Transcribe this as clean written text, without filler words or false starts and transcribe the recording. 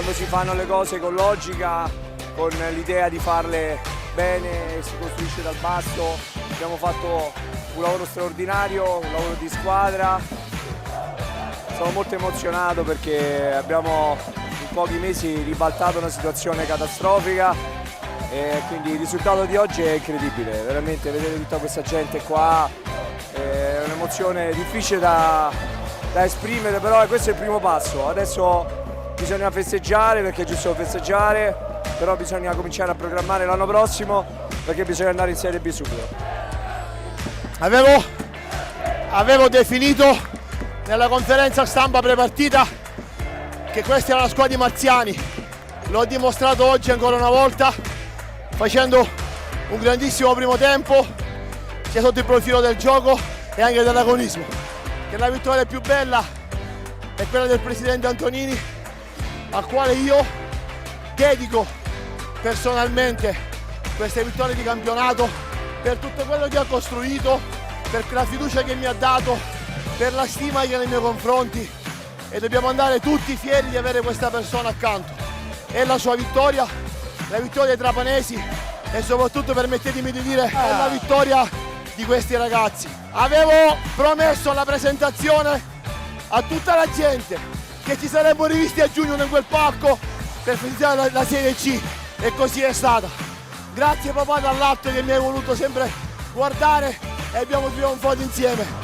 quando si fanno le cose con logica, con l'idea di farle bene, si costruisce dal basso. Abbiamo fatto un lavoro straordinario, un lavoro di squadra. Sono molto emozionato perché abbiamo in pochi mesi ribaltato una situazione catastrofica e quindi il risultato di oggi è incredibile, veramente vedere tutta questa gente qua è un'emozione difficile da esprimere, però questo è il primo passo. Adesso bisogna festeggiare perché è giusto festeggiare, però bisogna cominciare a programmare l'anno prossimo perché bisogna andare in Serie B subito. Avevo definito nella conferenza stampa prepartita che questa era la squadra di Marziani, l'ho dimostrato oggi ancora una volta facendo un grandissimo primo tempo sia sotto il profilo del gioco e anche dell'agonismo, che la vittoria più bella è quella del presidente Antonini, al quale io dedico personalmente queste vittorie di campionato per tutto quello che ha costruito, per la fiducia che mi ha dato, per la stima che ha nei miei confronti, e dobbiamo andare tutti fieri di avere questa persona accanto. È la sua vittoria, la vittoria dei trapanesi e soprattutto, permettetemi di dire, è la vittoria di questi ragazzi. Avevo promesso alla presentazione a tutta la gente che ci saremmo rivisti a giugno in quel palco per festeggiare la Serie C e così è stata. Grazie papà dall'alto che mi hai voluto sempre guardare e abbiamo trionfato insieme.